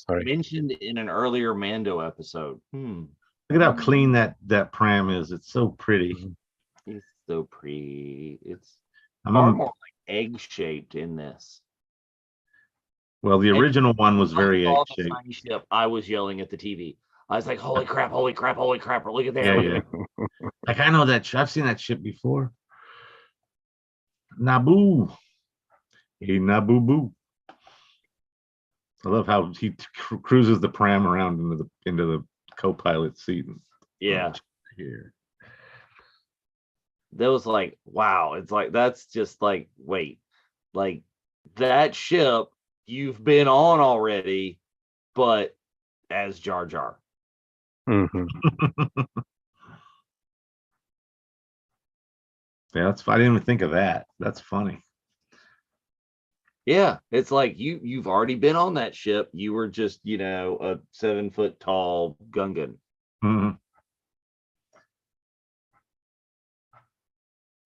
mentioned in an earlier Mando episode. Look at how clean that pram is. It's so pretty. It's so pretty. It's far more like egg shaped in this. Well, the original one was very egg-shaped. I was yelling at the TV. I was like, holy crap, holy crap, holy crap. Look at that. Yeah. Like, I know that. I've seen that ship before. Naboo. Hey, Naboo-boo. I love how he cruises the pram around into the co-pilot seat. Yeah. Here. That was like, wow. It's like, that's just like, wait. Like, that ship you've been on already, but as Jar Jar. Yeah, I didn't even think of that. That's funny. Yeah, it's like you've already been on that ship. You were just, a 7 foot tall Gungan.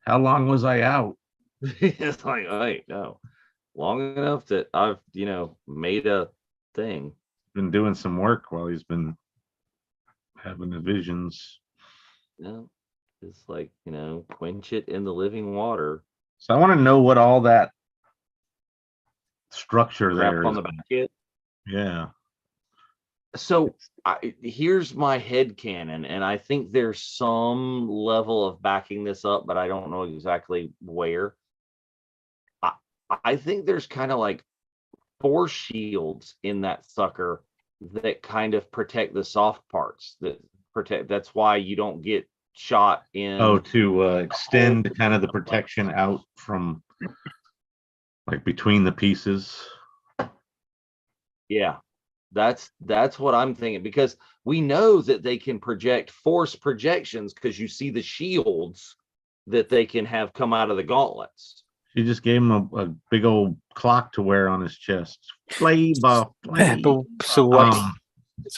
How long was I out? It's like, wait, no. Long enough that I've, made a thing. Been doing some work while he's been having the visions. No, it's like, quench it in the living water. So I want to know what all that structure there is. On the back end. Yeah. So here's my head canon, and I think there's some level of backing this up, but I don't know exactly where. I think there's kind of like force shields in that sucker that kind of protect the soft parts. That's why you don't get shot in. To extend kind of the protection out from like between the pieces. Yeah, that's what I'm thinking, because we know that they can project force projections because you see the shields that they can have come out of the gauntlets. She just gave him a big old clock to wear on his chest. So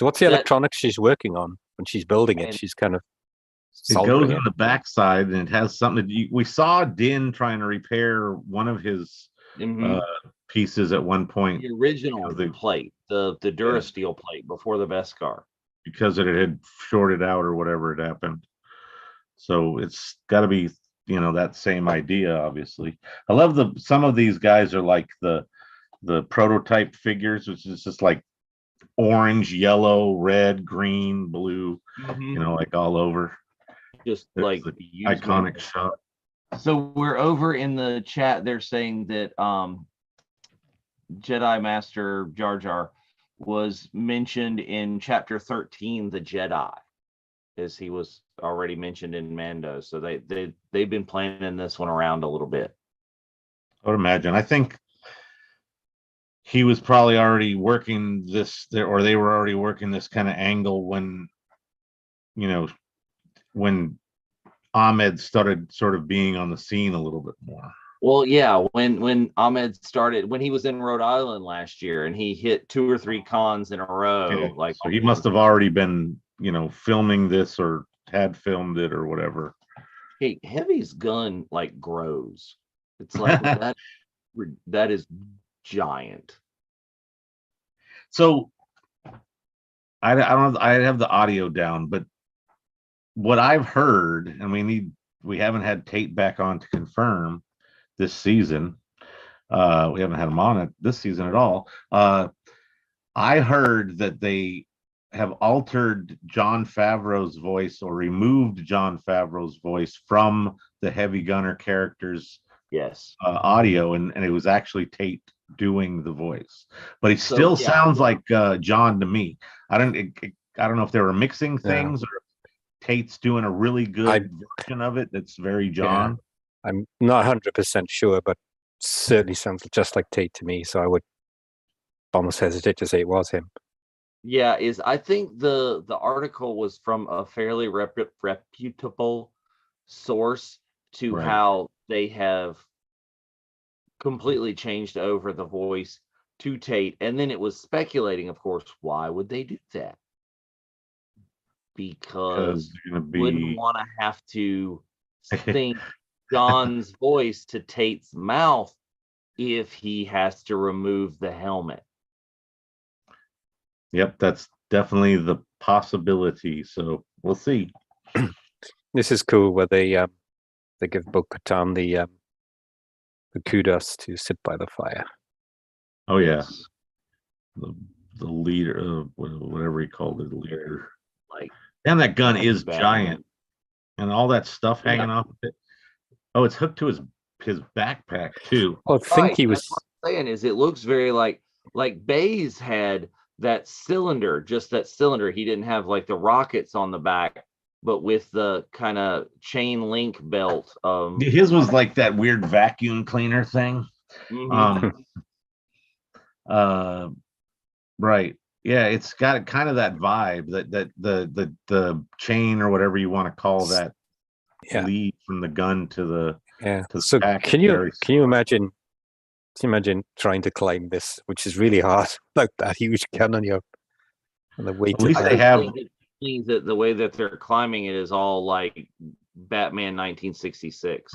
what's the electronics she's working on when she's building it? She's kind of It goes soldering in the backside, and it has something. We saw Din trying to repair one of his pieces at one point. The original plate, the Durasteel plate before the Beskar, because it had shorted out or whatever had happened. So it's got to be, that same idea. Obviously, I love some of these guys are like the prototype figures, which is just like orange, yellow, red, green, blue, like all over. Just There's like the iconic shot. So we're over in the chat. They're saying that Jedi Master Jar Jar was mentioned in chapter 13, the Jedi, as he was already mentioned in Mando. So they've been planning this one around a little bit. I would imagine. I think he was probably already working this, or they were already working this kind of angle when Ahmed started sort of being on the scene a little bit more. Well, yeah, when Ahmed started, when he was in Rhode Island last year, and he hit 2 or 3 cons in a row, so he must have already been, filming this or had filmed it or whatever. Hey, Heavy's gun like grows. It's like that is giant. So I don't. I have the audio down, but what I've heard, and we haven't had Tate back on to confirm this season. We haven't had him on it this season at all. I heard that they have altered Jon Favreau's voice or removed Jon Favreau's voice from the Heavy Gunner character's audio, and it was actually Tate doing the voice, but he still sounds like John to me. I don't know if they were mixing things or Tate's doing a really good version of it that's very John. Yeah. I'm not 100% sure, but certainly sounds just like Tate to me, so I would almost hesitate to say it was him. Yeah, I think the article was from a fairly reputable source to how they have completely changed over the voice to Tate, and then it was speculating, of course, why would they do that? Because wouldn't want to have to sync John's voice to Tate's mouth if he has to remove the helmet. Yep, that's definitely the possibility. So we'll see. This is cool where they give Bo-Katan the kudos to sit by the fire. Oh yeah, the leader, whatever he called it, the leader. And that gun is giant, and all that stuff hanging off of it. Oh, it's hooked to his backpack too. Well, I think he was. What I'm saying is, it looks very like Baze had that cylinder, just that cylinder. He didn't have like the rockets on the back, but with the kind of chain link belt. His was like that weird vacuum cleaner thing. Right. Yeah, it's got kind of that vibe, that the chain or whatever you want to call that lead from the gun to the to the so back. Can you imagine trying to climb this, which is really hard, like that huge gun on the weight. At least they have that the way that they're climbing it is all like Batman 1966.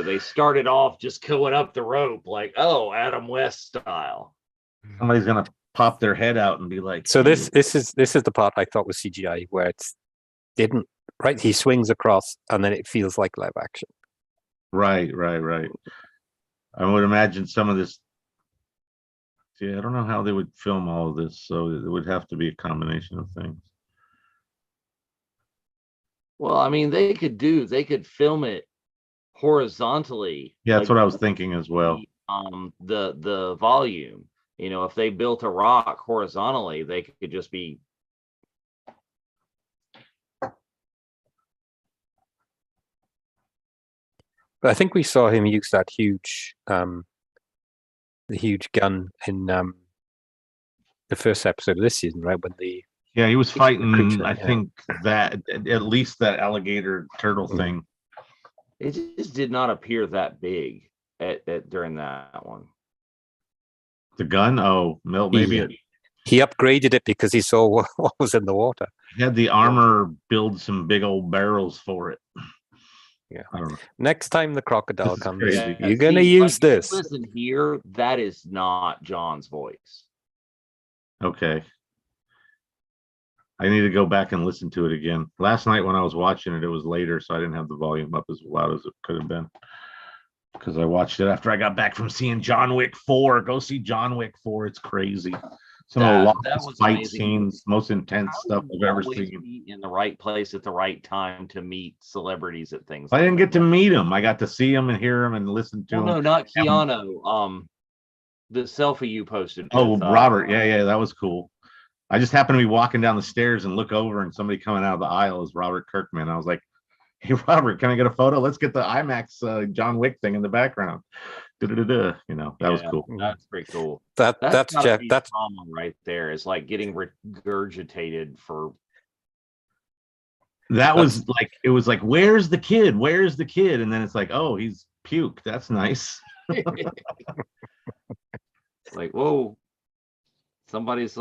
They started off just going up the rope like, Adam West style. Somebody's gonna pop their head out and be like. So this is the part I thought was CGI, where it didn't. Right, he swings across, and then it feels like live action. Right. I would imagine some of this. Yeah, I don't know how they would film all of this, so it would have to be a combination of things. Well, I mean, they could film it horizontally. Yeah, that's what I was thinking as well. The volume, if they built a rock horizontally, they could just be. But I think we saw him use that huge, the huge gun in the first episode of this season, right? When he was fighting. I think that at least that alligator turtle thing. It just did not appear that big during that one. The gun? Oh, maybe he upgraded it because he saw what was in the water. Had the armor build some big old barrels for it. Yeah. I don't know. Next time the crocodile This is comes, crazy. you're gonna use this. Listen here, that is not John's voice. Okay. I need to go back and listen to it again. Last night when I was watching it, it was later, so I didn't have the volume up as loud as it could have been. Because I watched it after I got back from seeing John Wick 4. Go see John Wick 4. It's crazy. Some of the longest fight amazing. Scenes, most intense stuff I've ever seen. Be in the right place at the right time to meet celebrities at things. I didn't get to meet them. I got to see them and hear them and listen to them. No, not Keanu. The selfie you posted. Oh, with, Robert. Yeah, that was cool. I just happened to be walking down the stairs and look over, and somebody coming out of the aisle is Robert Kirkman. I was like, "Hey, Robert, can I get a photo? Let's get the IMAX John Wick thing in the background." You know, that was cool. That's pretty cool. That's Jeff. That's trauma right there. It's like getting regurgitated for. That was like, it was like, where's the kid? Where's the kid? And then it's like, oh, he's puke. That's nice. Like, whoa. Somebody's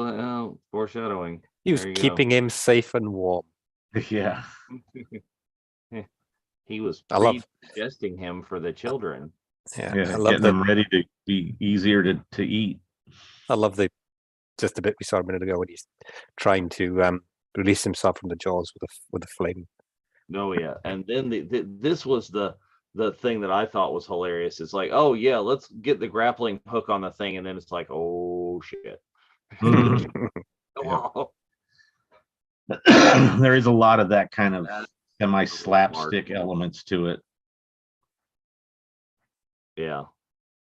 foreshadowing. He was keeping him safe and warm. Yeah. He was suggesting him for the children. Yeah, I love getting them ready to be easier to eat. I love just a bit we saw a minute ago when he's trying to release himself from the jaws with a flame. Oh yeah, and then this was the thing that I thought was hilarious. It's like, oh yeah, let's get the grappling hook on the thing, and then it's like, oh shit. There is a lot of that kind of semi slapstick elements to it. Yeah,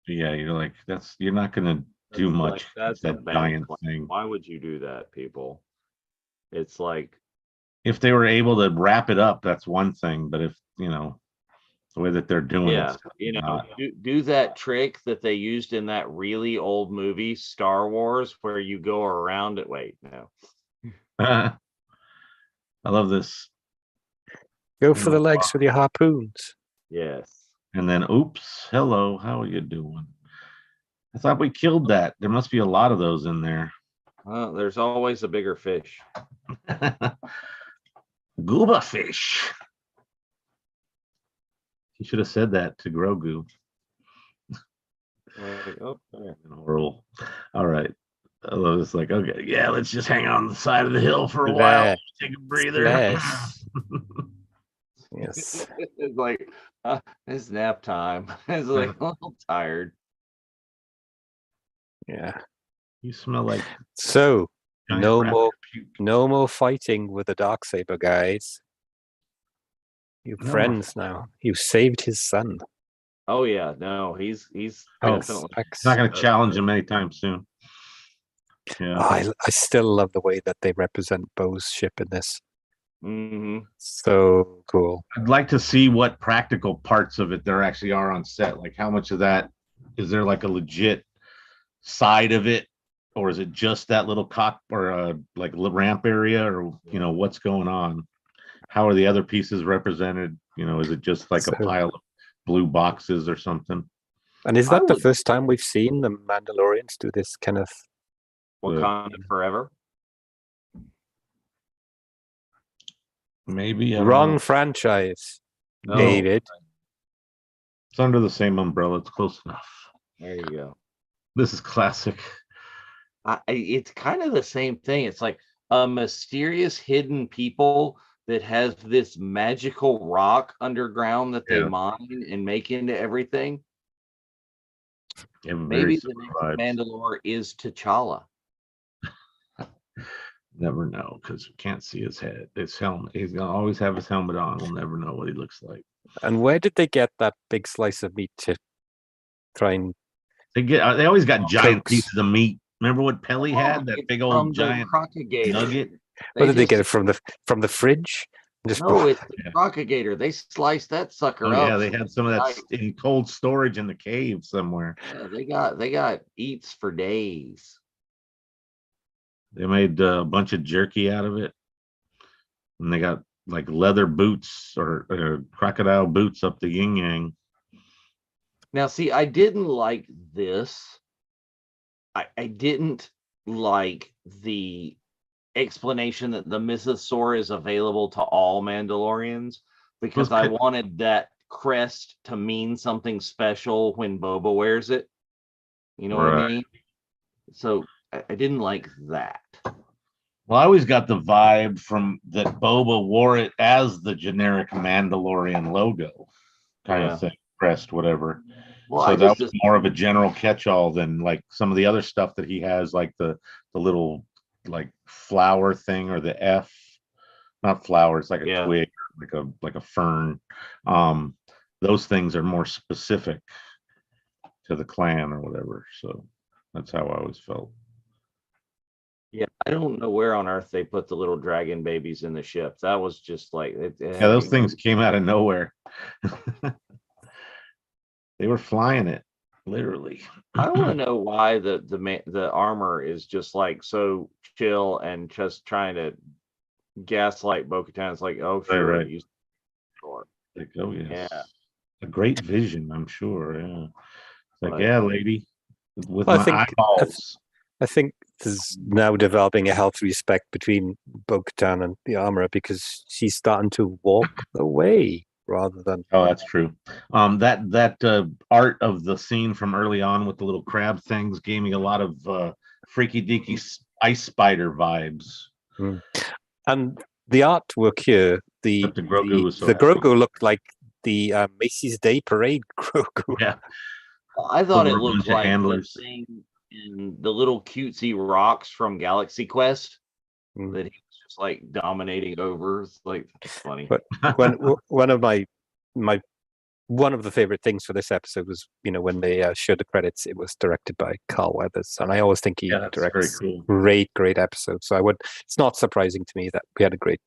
you're like, you're not gonna do much. Like, that's that giant thing. Why would you do that, people? It's like, if they were able to wrap it up, that's one thing. But if the way that they're doing it, do that trick that they used in that really old movie Star Wars, where you go around it. Wait, no. I love this. Go for the legs with your harpoons. Yes. And then, oops, hello, how are you doing? I thought we killed that. There must be a lot of those in there. Well, there's always a bigger fish. Gooba fish. You should have said that to Grogu. All right. I love this. Like, okay, yeah, let's just hang on the side of the hill for a while. Take a breather. Yes. It's like, it's nap time. It's like a little tired. Yeah. You smell like no more fighting with the Darksaber, guys. You're friends now. You've saved his son. Oh yeah, no, he's definitely not going to challenge him anytime soon. Yeah, I still love the way that they represent Bo's ship in this. Mm-hmm. So cool. I'd like to see what practical parts of it there actually are on set. Like, how much of that is there? Like a legit side of it, or is it just that little cock or like ramp area, or what's going on? How are the other pieces represented? Is it just like a pile of blue boxes or something? And is that the first time we've seen the Mandalorians do this kind of Wakanda Forever? Maybe. Wrong franchise, David. It's under the same umbrella. It's close enough. There you go. This is classic. It's kind of the same thing. It's like a mysterious hidden people that has this magical rock underground that they mine and make into everything. Maybe the next Mandalore is T'Challa. Never know, because we can't see his head. His helmet. He's gonna always have his helmet on. We'll never know what he looks like. And where did they get that big slice of meat to try and? They always got giant pieces of meat. Remember what Pelly had? That big old giant nugget. Where did they get it from the fridge? It's the Crocagator. They sliced that sucker up. Yeah, they had some of that in cold storage in the cave somewhere. Yeah, they got eats for days. They made a bunch of jerky out of it, and they got like leather boots or crocodile boots up the yin yang. Now, see, I didn't like this. I didn't like the explanation that the mythosaur is available to all Mandalorians, because I wanted that crest to mean something special when Boba wears it. You know what I mean? So I didn't like that. Well, I always got the vibe from that Boba wore it as the generic Mandalorian logo kind of thing, crest, whatever. Well, so that was more of a general catch-all than like some of the other stuff that he has, like the little like flower thing, or the F, not flower, it's like a twig, like a fern. Those things are more specific to the clan or whatever. So that's how I always felt. Yeah, I don't know where on earth they put the little dragon babies in the ship. That was just like those things came out of nowhere. They were flying it, literally. I don't want to know why the armor is just like so chill and just trying to gaslight Bo-Katan. It's like, oh sure, right. Like, oh yes, a great vision, I'm sure. Yeah, it's like, yeah, lady, with my eyeballs. I think there's now developing a healthy respect between Bo-Katan and the armorer, because she's starting to walk away rather than. Oh, that's true. That art of the scene from early on with the little crab things gave me a lot of freaky deaky ice spider vibes. And the artwork here, the Grogu looked like the Macy's Day Parade Grogu. Yeah, I thought it looked like the thing in the little cutesy rocks from Galaxy Quest that he was just like dominating over. It's like, it's funny. But one of the favorite things for this episode was, when they showed the credits, it was directed by Carl Weathers, and I always think he directs great episodes. So it's not surprising to me that we had a great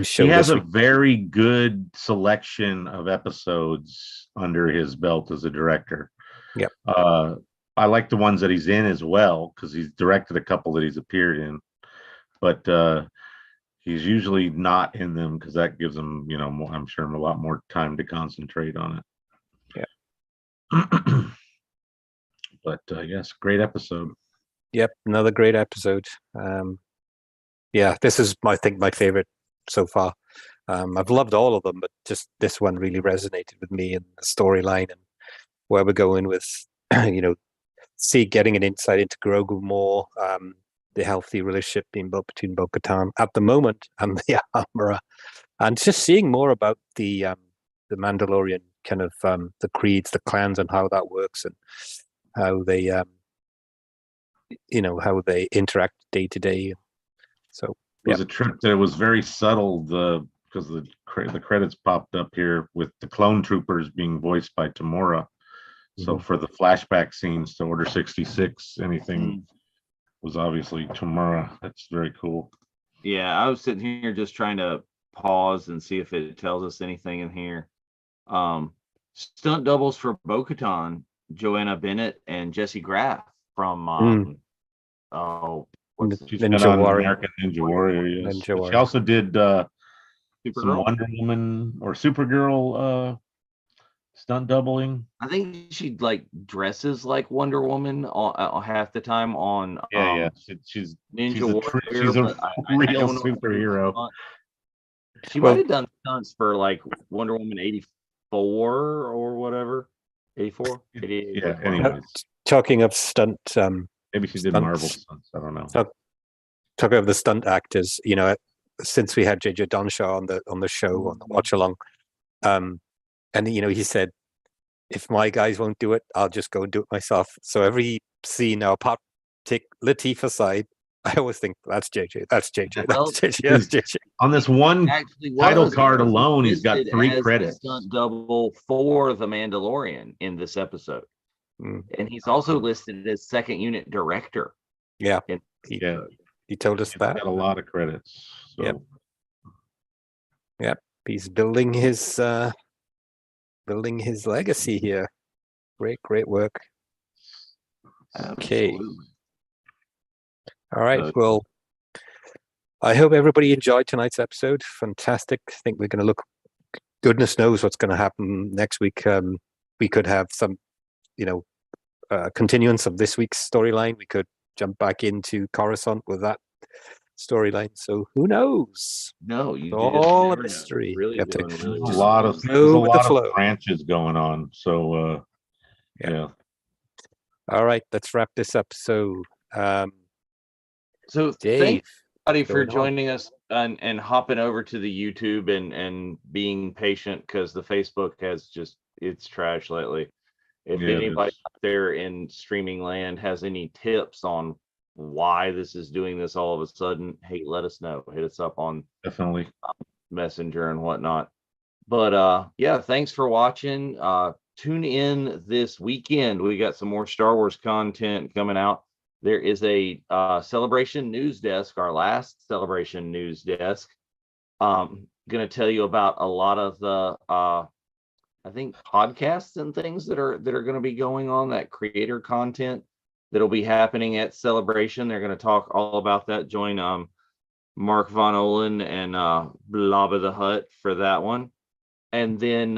show. He has a very good selection of episodes under his belt as a director. Yep. I like the ones that he's in as well, because he's directed a couple that he's appeared in, but he's usually not in them because that gives him, I'm sure, a lot more time to concentrate on it. Yeah. But yes, great episode. Yep, another great episode. Yeah, this is, I think, my favorite so far. I've loved all of them, but just this one really resonated with me, and the storyline and where we're going with, getting an insight into Grogu more, the healthy relationship being built between Bo-Katan at the moment and the armorer, and just seeing more about the Mandalorian kind of the creeds, the clans, and how that works, and how they how they interact day to day. So it was a trip that was very subtle, because the credits popped up here with the clone troopers being voiced by Tamora. So for the flashback scenes to Order 66, anything was obviously Tamora. That's very cool. Yeah, I was sitting here just trying to pause and see if it tells us anything in here. Stunt doubles for Bo-Katan, Joanna Bennett and Jesse Graff from Ninja Warrior. American Ninja Warrior. Yes. Ninja Warrior. She also did some Wonder Woman or Supergirl stunt doubling. I think she like dresses like Wonder Woman half the time on. She's Ninja Warrior. She's a real superhero. She might have done stunts for like Wonder Woman 84 or whatever. 84. Yeah. Anyways, talking of stunt, maybe she did Marvel stunts. I don't know. Talking of the stunt actors, since we had JJ Donshaw on the show, on the watch along, and he said, if my guys won't do it, I'll just go and do it myself. So every scene now, apart take Lateef aside, I always think that's JJ, that's JJ, that's JJ, that's JJ. On this one title card alone, he's got 3 credits. Stunt double for the Mandalorian in this episode, and he's also listed as second unit director. Yeah, he told us that. Got a lot of credits. So. Yep, he's building his legacy here. Great work. Okay. Absolutely. All right. Well, I hope everybody enjoyed tonight's episode. Fantastic. I think we're going to look. Goodness knows what's going to happen next week. We could have some, continuance of this week's storyline. We could jump back into Coruscant with that storyline. So who knows? No, you It's just all a never know. mystery. Really You have to doing really There's a well. lot of Go there's a with the lot of flow. branches going on. So Yeah. yeah. All right, let's wrap this up. So, So Dave, thank everybody for going on. joining us and hopping over to the YouTube and being patient because the Facebook has just it's trash lately. If Yeah, it anybody is. out there in streaming land has any tips on why this is doing this all of a sudden, hey, let us know. Hit us up on Definitely. Messenger and whatnot. But yeah, thanks for watching. Tune in this weekend. We got some more Star Wars content coming out. There is a celebration news desk, our last celebration news desk. Gonna tell you about a lot of the I think podcasts and things that are going to be going on, that creator content that'll be happening at Celebration. They're going to talk all about that. Join Mark Von Olen and Blabba the Hutt for that one. And then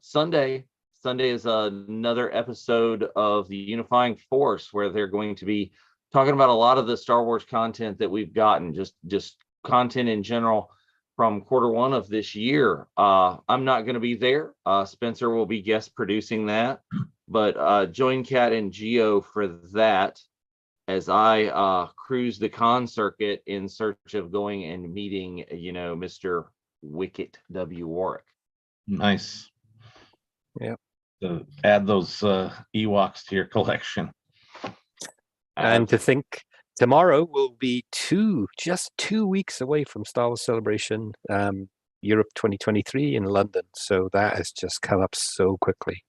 Sunday is another episode of the Unifying Force where they're going to be talking about a lot of the Star Wars content that we've gotten, just content in general from Q1 of this year. I'm not going to be there. Spencer will be guest producing that, but join Kat and Geo for that as I cruise the con circuit in search of going and meeting, Mr. Wicket W. Warwick. Nice. Yeah. To add those Ewoks to your collection. And to think tomorrow will be just 2 weeks away from Star Wars Celebration, Europe 2023 in London. So that has just come up so quickly.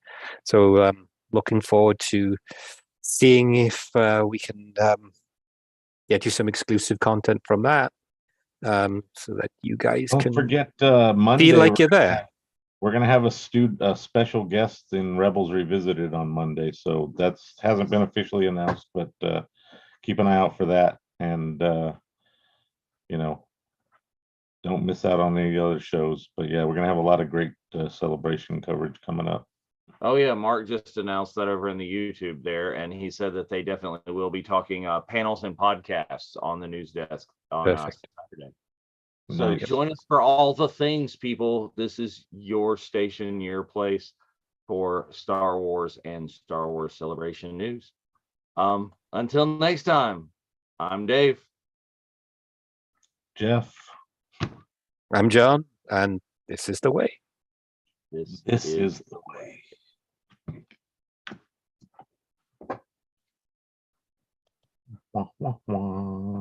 So looking forward to seeing if we can get you some exclusive content from that, so that you guys Don't can forget Monday. feel like you're there. We're gonna have a special guest in Rebels Revisited on Monday, so that's hasn't been officially announced, but keep an eye out for that, and don't miss out on any other shows. But yeah, we're gonna have a lot of great celebration coverage coming up. Oh yeah, Mark just announced that over in the YouTube there, and he said that they definitely will be talking panels and podcasts on the news desk on Saturday. So Nice. join us for all the things, people. This is your station, your place for Star Wars and Star Wars Celebration news. Until next time, I'm Dave. Jeff. I'm John, and this is the way. This is the way. Wah, wah, wah.